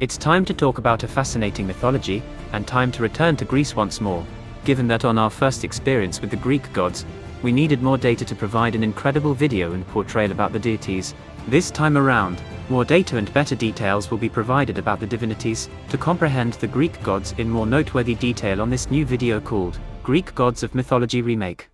It's time to talk about a fascinating mythology, and time to return to Greece once more. Given that on our first experience with the Greek gods, we needed more data to provide an incredible video and portrayal about the deities. This time around, more data and better details will be provided about the divinities, to comprehend the Greek gods in more noteworthy detail on this new video called Greek Gods of Mythology Remake.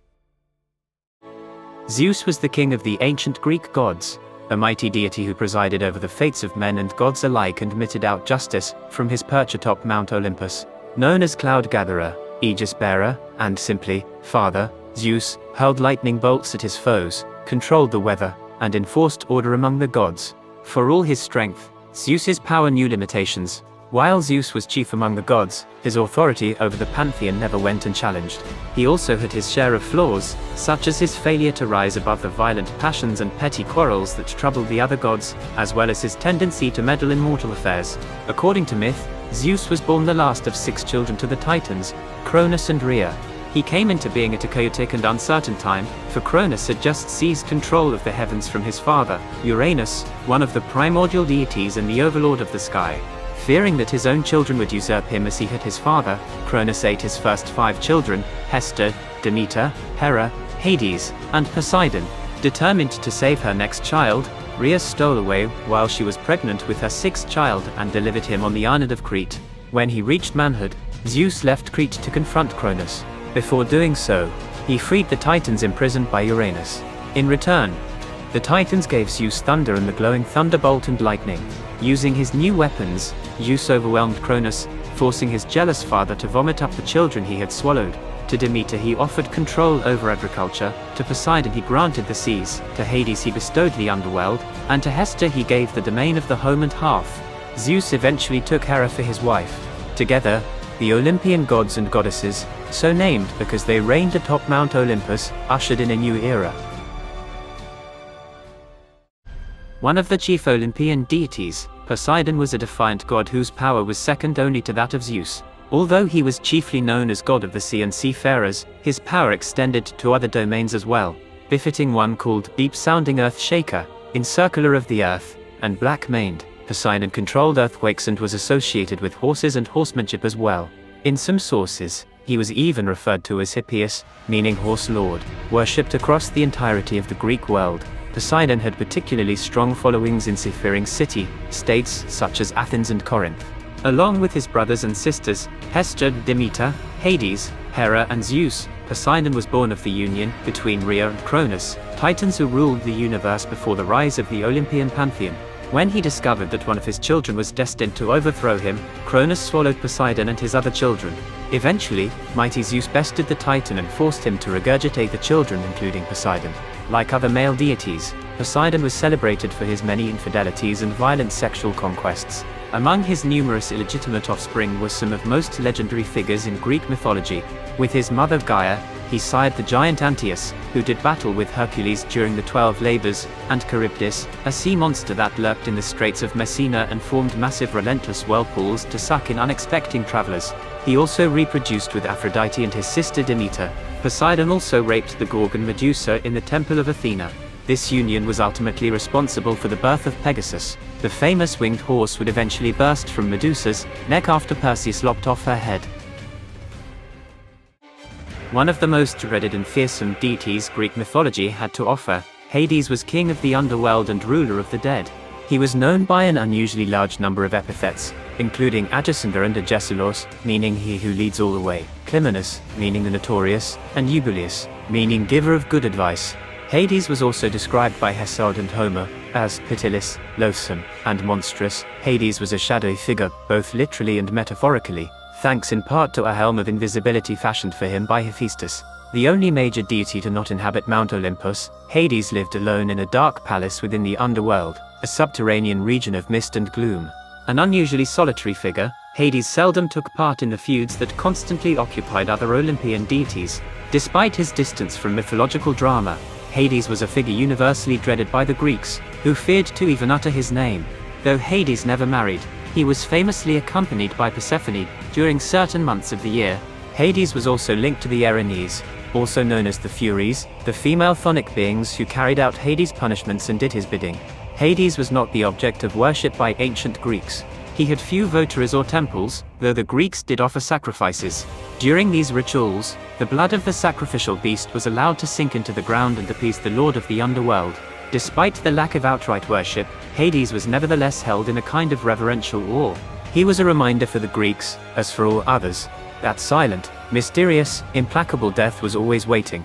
Zeus was the king of the ancient Greek gods, a mighty deity who presided over the fates of men and gods alike and meted out justice from his perch atop Mount Olympus. Known as Cloud Gatherer, Aegis Bearer, and simply Father, Zeus hurled lightning bolts at his foes, controlled the weather, and enforced order among the gods. For all his strength, Zeus's power knew limitations. While Zeus was chief among the gods, his authority over the pantheon never went unchallenged. He also had his share of flaws, such as his failure to rise above the violent passions and petty quarrels that troubled the other gods, as well as his tendency to meddle in mortal affairs. According to myth, Zeus was born the last of 6 children to the Titans, Cronus and Rhea. He came into being at a chaotic and uncertain time, for Cronus had just seized control of the heavens from his father, Uranus, one of the primordial deities and the overlord of the sky. Fearing that his own children would usurp him as he had his father, Cronus ate his first 5 children, Hestia, Demeter, Hera, Hades, and Poseidon. Determined to save her next child, Rhea stole away while she was pregnant with her 6th child and delivered him on the island of Crete. When he reached manhood, Zeus left Crete to confront Cronus. Before doing so, he freed the Titans imprisoned by Uranus. In return, the Titans gave Zeus thunder and the glowing thunderbolt and lightning. Using his new weapons, Zeus overwhelmed Cronus, forcing his jealous father to vomit up the children he had swallowed. To Demeter he offered control over agriculture, to Poseidon he granted the seas, to Hades he bestowed the underworld, and to Hestia he gave the domain of the home and hearth. Zeus eventually took Hera for his wife. Together, the Olympian gods and goddesses, so named because they reigned atop Mount Olympus, ushered in a new era. One of the chief Olympian deities, Poseidon was a defiant god whose power was second only to that of Zeus. Although he was chiefly known as god of the sea and seafarers, his power extended to other domains as well, befitting one called Deep-Sounding Earth Shaker, Encircler of the Earth, and Black-Maned. Poseidon controlled earthquakes and was associated with horses and horsemanship as well. In some sources, he was even referred to as Hippias, meaning horse lord, worshipped across the entirety of the Greek world. Poseidon had particularly strong followings in seafaring city-states such as Athens and Corinth. Along with his brothers and sisters, Hestia, Demeter, Hades, Hera and Zeus, Poseidon was born of the union between Rhea and Cronus, titans who ruled the universe before the rise of the Olympian pantheon. When he discovered that one of his children was destined to overthrow him, Cronus swallowed Poseidon and his other children. Eventually, mighty Zeus bested the Titan and forced him to regurgitate the children, including Poseidon. Like other male deities, Poseidon was celebrated for his many infidelities and violent sexual conquests. Among his numerous illegitimate offspring were some of most legendary figures in Greek mythology. With his mother Gaia, he sired the giant Antaeus, who did battle with Hercules during the 12 labors, and Charybdis, a sea monster that lurked in the straits of Messina and formed massive relentless whirlpools to suck in unexpected travelers. He also reproduced with Aphrodite and his sister Demeter. Poseidon also raped the Gorgon Medusa in the temple of Athena. This union was ultimately responsible for the birth of Pegasus. The famous winged horse would eventually burst from Medusa's neck after Perseus lopped off her head. One of the most dreaded and fearsome deities Greek mythology had to offer, Hades was king of the underworld and ruler of the dead. He was known by an unusually large number of epithets, including Ajacinder and Agesilos, meaning he who leads all the way, Clymenus, meaning the notorious, and Eubulius, meaning giver of good advice. Hades was also described by Hesiod and Homer as pitiless, loathsome, and monstrous. Hades was a shadowy figure, both literally and metaphorically, thanks in part to a helm of invisibility fashioned for him by Hephaestus. The only major deity to not inhabit Mount Olympus, Hades lived alone in a dark palace within the underworld, a subterranean region of mist and gloom. An unusually solitary figure, Hades seldom took part in the feuds that constantly occupied other Olympian deities. Despite his distance from mythological drama, Hades was a figure universally dreaded by the Greeks, who feared to even utter his name. Though Hades never married, he was famously accompanied by Persephone during certain months of the year. Hades was also linked to the Erinyes, also known as the Furies, the female chthonic beings who carried out Hades' punishments and did his bidding. Hades was not the object of worship by ancient Greeks. He had few votaries or temples, though the Greeks did offer sacrifices. During these rituals, the blood of the sacrificial beast was allowed to sink into the ground and appease the lord of the underworld. Despite the lack of outright worship, Hades was nevertheless held in a kind of reverential awe. He was a reminder for the Greeks, as for all others, that silent, mysterious, implacable death was always waiting.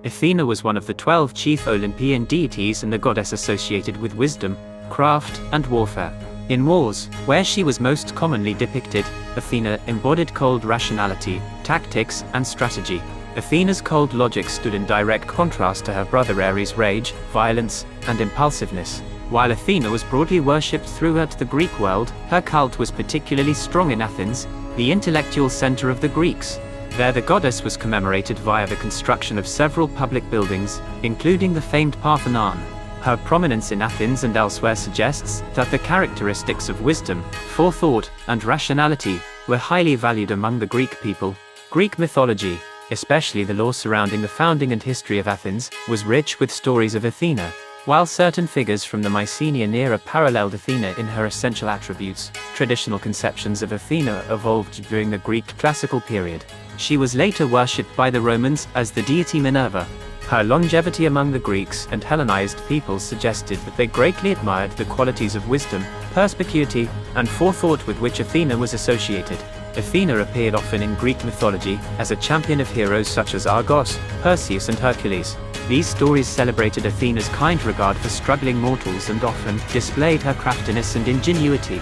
Athena was one of the 12 chief Olympian deities and a goddess associated with wisdom, craft, and warfare. In wars, where she was most commonly depicted, Athena embodied cold rationality, tactics, and strategy. Athena's cold logic stood in direct contrast to her brother Ares' rage, violence, and impulsiveness. While Athena was broadly worshipped throughout the Greek world, her cult was particularly strong in Athens, the intellectual center of the Greeks. There the goddess was commemorated via the construction of several public buildings, including the famed Parthenon. Her prominence in Athens and elsewhere suggests that the characteristics of wisdom, forethought, and rationality were highly valued among the Greek people. Greek mythology, especially the lore surrounding the founding and history of Athens, was rich with stories of Athena. While certain figures from the Mycenaean era paralleled Athena in her essential attributes, traditional conceptions of Athena evolved during the Greek classical period. She was later worshipped by the Romans as the deity Minerva. Her longevity among the Greeks and Hellenized peoples suggested that they greatly admired the qualities of wisdom, perspicuity, and forethought with which Athena was associated. Athena appeared often in Greek mythology as a champion of heroes such as Argos, Perseus, and Hercules. These stories celebrated Athena's kind regard for struggling mortals and often displayed her craftiness and ingenuity.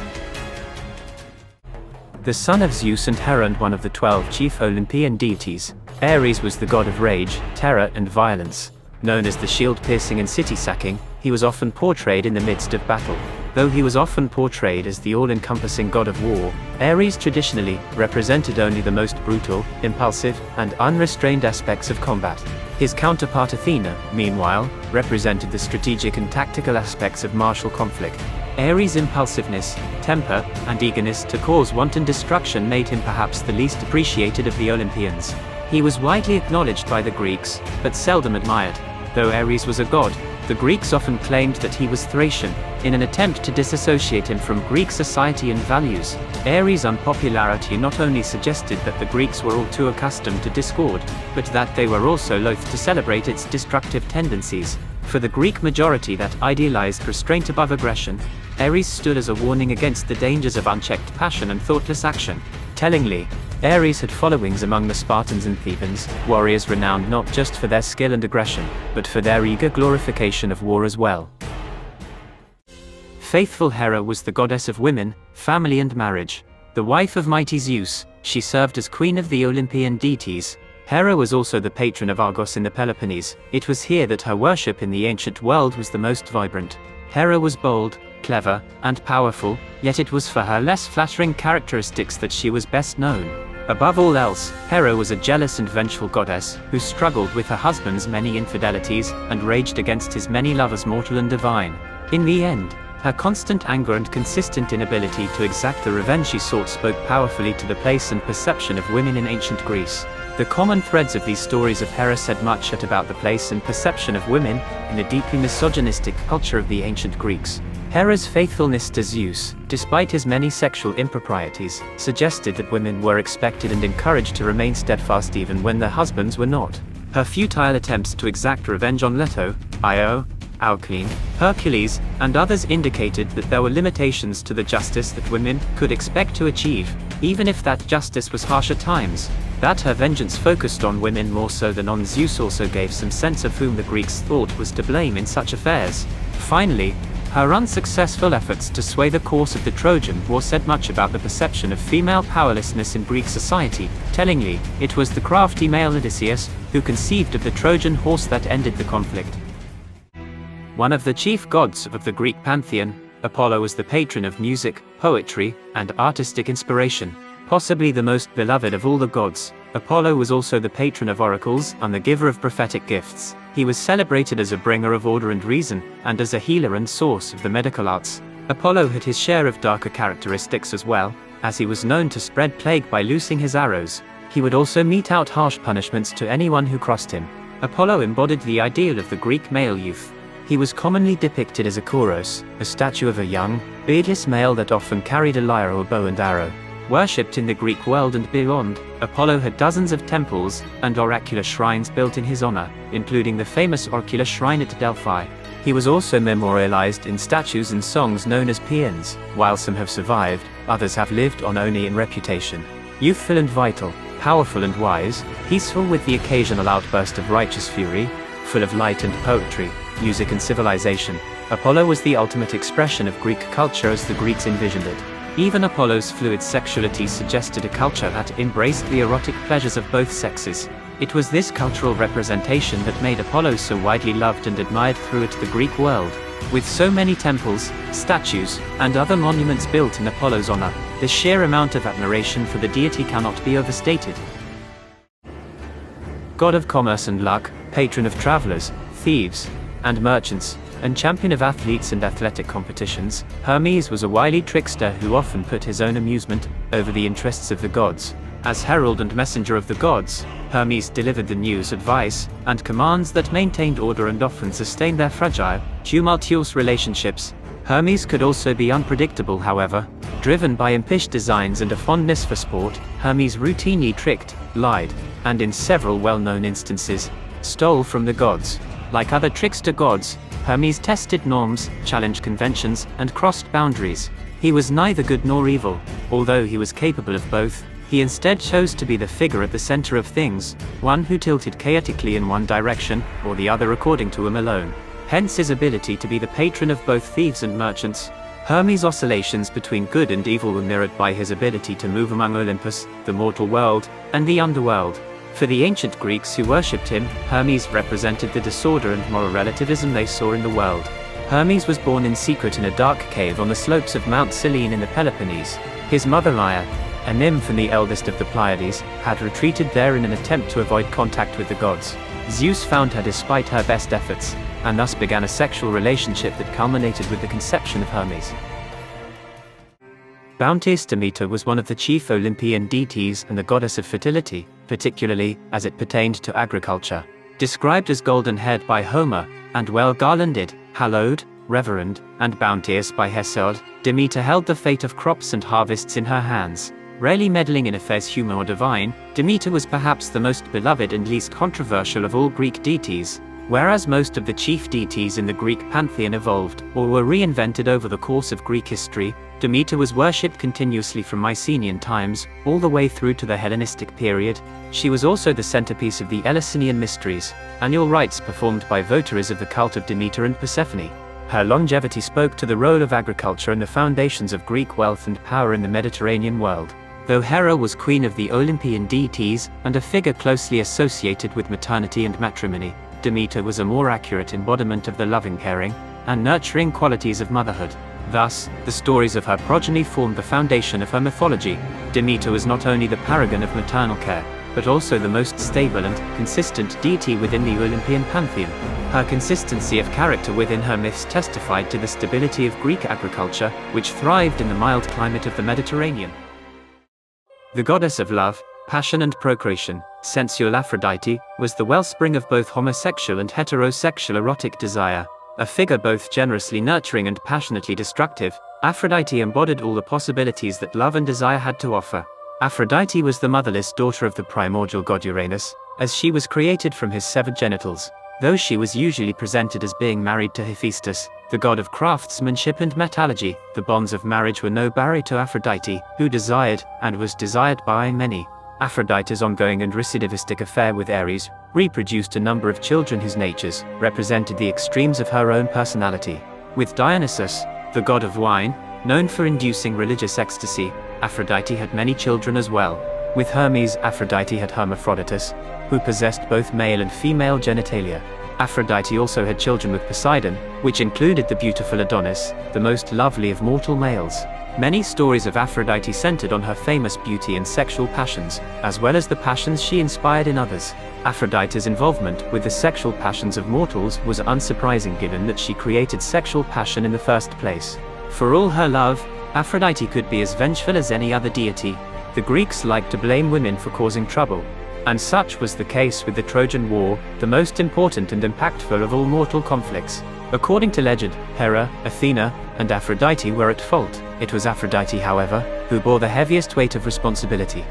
The son of Zeus and Hera and one of the 12 chief Olympian deities, Ares was the god of rage, terror, and violence. Known as the shield-piercing and city-sacking, he was often portrayed in the midst of battle. Though he was often portrayed as the all-encompassing god of war, Ares traditionally represented only the most brutal, impulsive, and unrestrained aspects of combat. His counterpart Athena, meanwhile, represented the strategic and tactical aspects of martial conflict. Ares' impulsiveness, temper, and eagerness to cause wanton destruction made him perhaps the least appreciated of the Olympians. He was widely acknowledged by the Greeks, but seldom admired. Though Ares was a god, the Greeks often claimed that he was Thracian, in an attempt to disassociate him from Greek society and values. Ares' unpopularity not only suggested that the Greeks were all too accustomed to discord, but that they were also loath to celebrate its destructive tendencies. For the Greek majority that idealized restraint above aggression, Ares stood as a warning against the dangers of unchecked passion and thoughtless action. Tellingly, Ares had followings among the Spartans and Thebans, warriors renowned not just for their skill and aggression, but for their eager glorification of war as well. Faithful Hera was the goddess of women, family and marriage. The wife of mighty Zeus, she served as queen of the Olympian deities. Hera was also the patron of Argos in the Peloponnese. It was here that her worship in the ancient world was the most vibrant. Hera was bold, clever, and powerful, yet it was for her less flattering characteristics that she was best known. Above all else, Hera was a jealous and vengeful goddess, who struggled with her husband's many infidelities, and raged against his many lovers mortal and divine. In the end, her constant anger and consistent inability to exact the revenge she sought spoke powerfully to the place and perception of women in ancient Greece. The common threads of these stories of Hera said much about the place and perception of women in the deeply misogynistic culture of the ancient Greeks. Hera's faithfulness to Zeus, despite his many sexual improprieties, suggested that women were expected and encouraged to remain steadfast even when their husbands were not. Her futile attempts to exact revenge on Leto, Io, Alcmene, Hercules, and others indicated that there were limitations to the justice that women could expect to achieve, even if that justice was harsh at times. That her vengeance focused on women more so than on Zeus also gave some sense of whom the Greeks thought was to blame in such affairs. Finally, her unsuccessful efforts to sway the course of the Trojan War said much about the perception of female powerlessness in Greek society. Tellingly, it was the crafty male Odysseus who conceived of the Trojan horse that ended the conflict. One of the chief gods of the Greek pantheon, Apollo was the patron of music, poetry, and artistic inspiration. Possibly the most beloved of all the gods, Apollo was also the patron of oracles and the giver of prophetic gifts. He was celebrated as a bringer of order and reason, and as a healer and source of the medical arts. Apollo had his share of darker characteristics as well, as he was known to spread plague by loosing his arrows. He would also mete out harsh punishments to anyone who crossed him. Apollo embodied the ideal of the Greek male youth. He was commonly depicted as a kouros, a statue of a young, beardless male that often carried a lyre or bow and arrow. Worshipped in the Greek world and beyond, Apollo had dozens of temples and oracular shrines built in his honor, including the famous oracular shrine at Delphi. He was also memorialized in statues and songs known as paeans. While some have survived, others have lived on only in reputation. Youthful and vital, powerful and wise, peaceful with the occasional outburst of righteous fury, full of light and poetry, music and civilization, Apollo was the ultimate expression of Greek culture as the Greeks envisioned it. Even Apollo's fluid sexuality suggested a culture that embraced the erotic pleasures of both sexes. It was this cultural representation that made Apollo so widely loved and admired throughout the Greek world. With so many temples, statues, and other monuments built in Apollo's honor, the sheer amount of admiration for the deity cannot be overstated. God of commerce and luck, patron of travelers, thieves, and merchants, and champion of athletes and athletic competitions, Hermes was a wily trickster who often put his own amusement over the interests of the gods. As herald and messenger of the gods, Hermes delivered the news, advice, and commands that maintained order and often sustained their fragile, tumultuous relationships. Hermes could also be unpredictable, however. Driven by impish designs and a fondness for sport, Hermes routinely tricked, lied, and in several well-known instances, stole from the gods. Like other trickster gods, Hermes tested norms, challenged conventions, and crossed boundaries. He was neither good nor evil, although he was capable of both. He instead chose to be the figure at the center of things, one who tilted chaotically in one direction, or the other according to him alone. Hence his ability to be the patron of both thieves and merchants. Hermes' oscillations between good and evil were mirrored by his ability to move among Olympus, the mortal world, and the underworld. For the ancient Greeks who worshipped him, Hermes represented the disorder and moral relativism they saw in the world. Hermes was born in secret in a dark cave on the slopes of Mount Cyllene in the Peloponnese. His mother Lia, a nymph and the eldest of the Pleiades, had retreated there in an attempt to avoid contact with the gods. Zeus found her despite her best efforts, and thus began a sexual relationship that culminated with the conception of Hermes. Bounteous Demeter was one of the chief Olympian deities and the goddess of fertility, particularly as it pertained to agriculture. Described as golden-haired by Homer, and well-garlanded, hallowed, reverend, and bounteous by Hesiod, Demeter held the fate of crops and harvests in her hands. Rarely meddling in affairs human or divine, Demeter was perhaps the most beloved and least controversial of all Greek deities. Whereas most of the chief deities in the Greek pantheon evolved, or were reinvented over the course of Greek history, Demeter was worshipped continuously from Mycenaean times, all the way through to the Hellenistic period. She was also the centerpiece of the Eleusinian Mysteries, annual rites performed by votaries of the cult of Demeter and Persephone. Her longevity spoke to the role of agriculture and the foundations of Greek wealth and power in the Mediterranean world. Though Hera was queen of the Olympian deities, and a figure closely associated with maternity and matrimony, Demeter was a more accurate embodiment of the loving, caring, and nurturing qualities of motherhood. Thus, the stories of her progeny formed the foundation of her mythology. Demeter was not only the paragon of maternal care, but also the most stable and consistent deity within the Olympian pantheon. Her consistency of character within her myths testified to the stability of Greek agriculture, which thrived in the mild climate of the Mediterranean. The goddess of love, passion and procreation, sensual Aphrodite, was the wellspring of both homosexual and heterosexual erotic desire. A figure both generously nurturing and passionately destructive, Aphrodite embodied all the possibilities that love and desire had to offer. Aphrodite was the motherless daughter of the primordial god Uranus, as she was created from his severed genitals, though she was usually presented as being married to Hephaestus, the god of craftsmanship and metallurgy. The bonds of marriage were no barrier to Aphrodite, who desired, and was desired by many. Aphrodite's ongoing and recidivistic affair with Ares reproduced a number of children whose natures represented the extremes of her own personality. With Dionysus, the god of wine, known for inducing religious ecstasy, Aphrodite had many children as well. With Hermes, Aphrodite had Hermaphroditus, who possessed both male and female genitalia. Aphrodite also had children with Poseidon, which included the beautiful Adonis, the most lovely of mortal males. Many stories of Aphrodite centered on her famous beauty and sexual passions, as well as the passions she inspired in others. Aphrodite's involvement with the sexual passions of mortals was unsurprising given that she created sexual passion in the first place. For all her love, Aphrodite could be as vengeful as any other deity. The Greeks liked to blame women for causing trouble, and such was the case with the Trojan War, the most important and impactful of all mortal conflicts. According to legend, Hera, Athena, and Aphrodite were at fault. It was Aphrodite, however, who bore the heaviest weight of responsibility.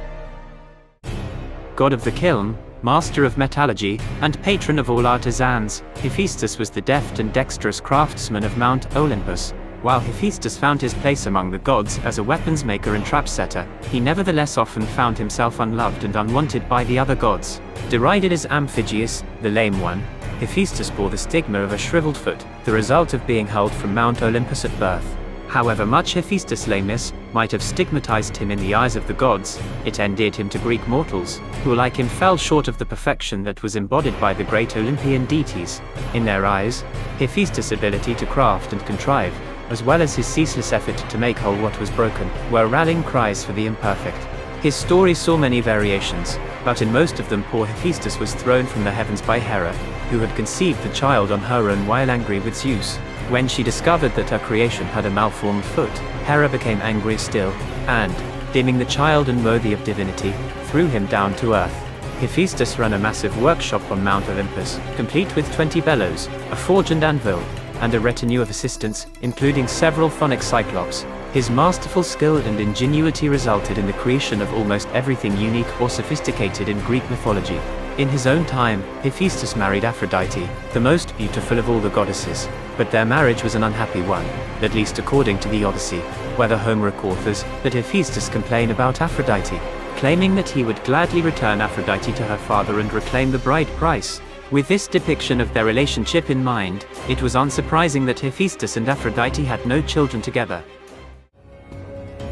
God of the kiln, master of metallurgy, and patron of all artisans, Hephaestus was the deft and dexterous craftsman of Mount Olympus. While Hephaestus found his place among the gods as a weapons maker and trap setter, he nevertheless often found himself unloved and unwanted by the other gods. Derided as Amphigeus, the lame one, Hephaestus bore the stigma of a shriveled foot, the result of being hurled from Mount Olympus at birth. However much Hephaestus' lameness might have stigmatized him in the eyes of the gods, it endeared him to Greek mortals, who like him fell short of the perfection that was embodied by the great Olympian deities. In their eyes, Hephaestus' ability to craft and contrive, as well as his ceaseless effort to make whole what was broken, were rallying cries for the imperfect. His story saw many variations, but in most of them poor Hephaestus was thrown from the heavens by Hera, who had conceived the child on her own while angry with Zeus. When she discovered that her creation had a malformed foot, Hera became angry still, and, deeming the child unworthy of divinity, threw him down to earth. Hephaestus ran a massive workshop on Mount Olympus, complete with 20 bellows, a forge and anvil, and a retinue of assistants, including several phonic cyclops. His masterful skill and ingenuity resulted in the creation of almost everything unique or sophisticated in Greek mythology. In his own time, Hephaestus married Aphrodite, the most beautiful of all the goddesses, but their marriage was an unhappy one, at least according to the Odyssey, where the Homeric authors that Hephaestus complain about Aphrodite, claiming that he would gladly return Aphrodite to her father and reclaim the bride price. With this depiction of their relationship in mind, it was unsurprising that Hephaestus and Aphrodite had no children together.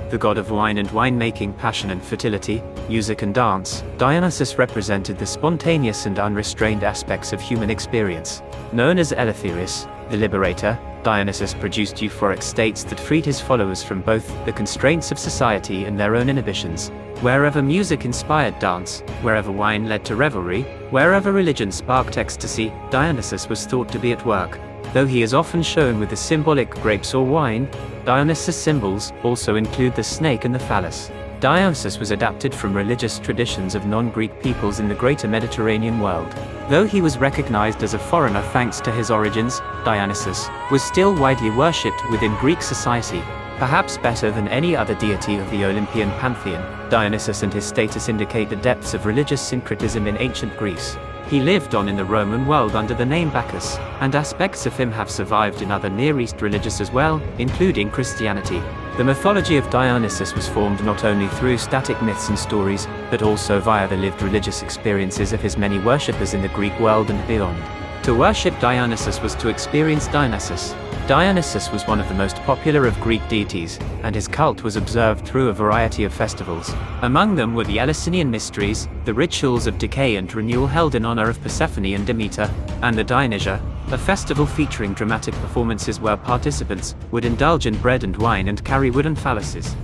The god of wine and winemaking, passion and fertility, music and dance, Dionysus represented the spontaneous and unrestrained aspects of human experience. Known as Eleutherius, the liberator, Dionysus produced euphoric states that freed his followers from both the constraints of society and their own inhibitions. Wherever music inspired dance, wherever wine led to revelry, wherever religion sparked ecstasy, Dionysus was thought to be at work. Though he is often shown with the symbolic grapes or wine, Dionysus' symbols also include the snake and the phallus. Dionysus was adapted from religious traditions of non-Greek peoples in the greater Mediterranean world. Though he was recognized as a foreigner thanks to his origins, Dionysus was still widely worshipped within Greek society. Perhaps better than any other deity of the Olympian pantheon, Dionysus and his status indicate the depths of religious syncretism in ancient Greece. He lived on in the Roman world under the name Bacchus, and aspects of him have survived in other Near East religions as well, including Christianity. The mythology of Dionysus was formed not only through static myths and stories, but also via the lived religious experiences of his many worshippers in the Greek world and beyond. To worship Dionysus was to experience Dionysus. Dionysus was one of the most popular of Greek deities, and his cult was observed through a variety of festivals. Among them were the Eleusinian Mysteries, the rituals of decay and renewal held in honor of Persephone and Demeter, and the Dionysia, a festival featuring dramatic performances where participants would indulge in bread and wine and carry wooden phalluses.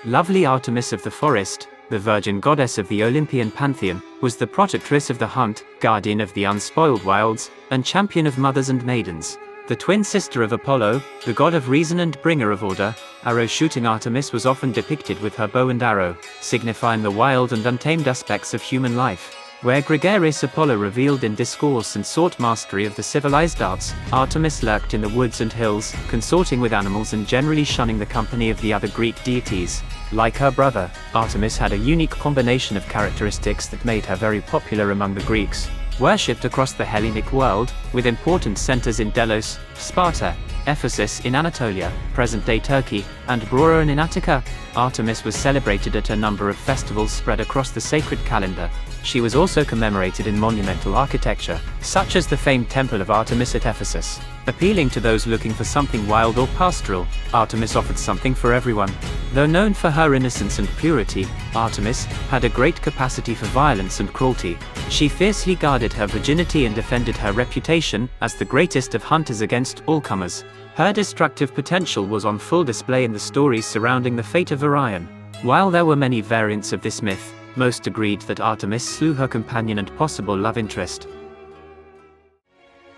Lovely Artemis of the forest, the virgin goddess of the Olympian pantheon, was the protectress of the hunt, guardian of the unspoiled wilds, and champion of mothers and maidens. The twin sister of Apollo, the god of reason and bringer of order, arrow-shooting Artemis was often depicted with her bow and arrow, signifying the wild and untamed aspects of human life. Where gregarious Apollo reveled in discourse and sought mastery of the civilized arts, Artemis lurked in the woods and hills, consorting with animals and generally shunning the company of the other Greek deities. Like her brother, Artemis had a unique combination of characteristics that made her very popular among the Greeks. Worshipped across the Hellenic world, with important centers in Delos, Sparta, Ephesus in Anatolia, present-day Turkey, and Broron in Attica, Artemis was celebrated at a number of festivals spread across the sacred calendar. She was also commemorated in monumental architecture, such as the famed Temple of Artemis at Ephesus. Appealing to those looking for something wild or pastoral, Artemis offered something for everyone. Though known for her innocence and purity, Artemis had a great capacity for violence and cruelty. She fiercely guarded her virginity and defended her reputation as the greatest of hunters against all comers. Her destructive potential was on full display in the stories surrounding the fate of Orion. While there were many variants of this myth, most agreed that Artemis slew her companion and possible love interest.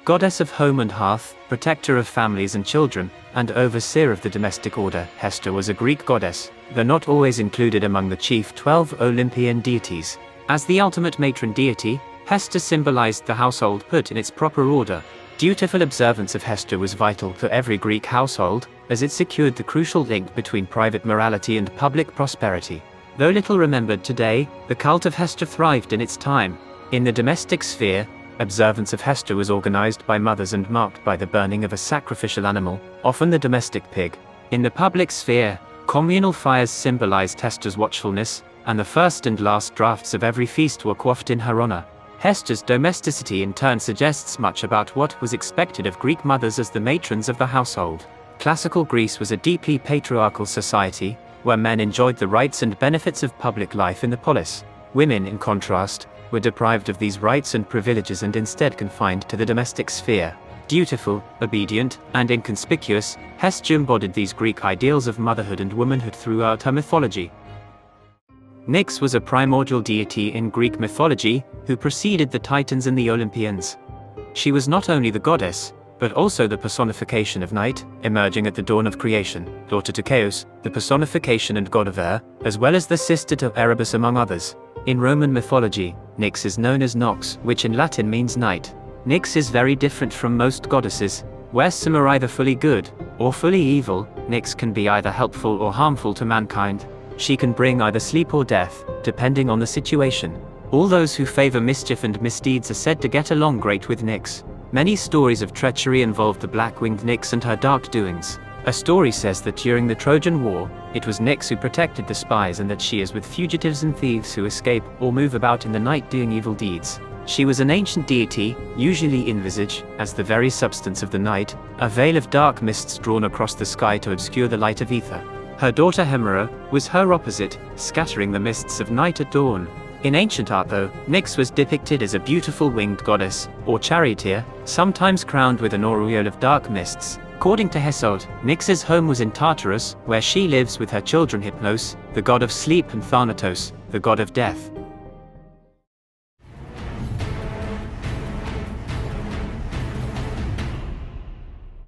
Goddess of home and hearth, protector of families and children, and overseer of the domestic order, Hestia was a Greek goddess, though not always included among the chief 12 Olympian deities. As the ultimate matron deity, Hestia symbolized the household put in its proper order. Dutiful observance of Hestia was vital to every Greek household, as it secured the crucial link between private morality and public prosperity. Though little remembered today, the cult of Hestia thrived in its time. In the domestic sphere, observance of Hestia was organized by mothers and marked by the burning of a sacrificial animal, often the domestic pig. In the public sphere, communal fires symbolized Hestia's watchfulness, and the first and last drafts of every feast were quaffed in her honor. Hestia's domesticity in turn suggests much about what was expected of Greek mothers as the matrons of the household. Classical Greece was a deeply patriarchal society, where men enjoyed the rights and benefits of public life in the polis. Women, in contrast, were deprived of these rights and privileges and instead confined to the domestic sphere. Dutiful, obedient, and inconspicuous, Hestia embodied these Greek ideals of motherhood and womanhood throughout her mythology. Nyx was a primordial deity in Greek mythology, who preceded the Titans and the Olympians. She was not only the goddess, but also the personification of night, emerging at the dawn of creation, daughter to Chaos, the personification and god of air, as well as the sister to Erebus among others. In Roman mythology, Nyx is known as Nox, which in Latin means night. Nyx is very different from most goddesses, where some are either fully good, or fully evil. Nyx can be either helpful or harmful to mankind. She can bring either sleep or death, depending on the situation. All those who favor mischief and misdeeds are said to get along great with Nyx. Many stories of treachery involve the black-winged Nyx and her dark doings. A story says that during the Trojan War, it was Nyx who protected the spies and that she is with fugitives and thieves who escape or move about in the night doing evil deeds. She was an ancient deity, usually envisaged as the very substance of the night, a veil of dark mists drawn across the sky to obscure the light of ether. Her daughter Hera was her opposite, scattering the mists of night at dawn. In ancient art though, Nyx was depicted as a beautiful winged goddess, or charioteer, sometimes crowned with an aureole of dark mists. According to Hesiod, Nyx's home was in Tartarus, where she lives with her children Hypnos, the god of sleep, and Thanatos, the god of death.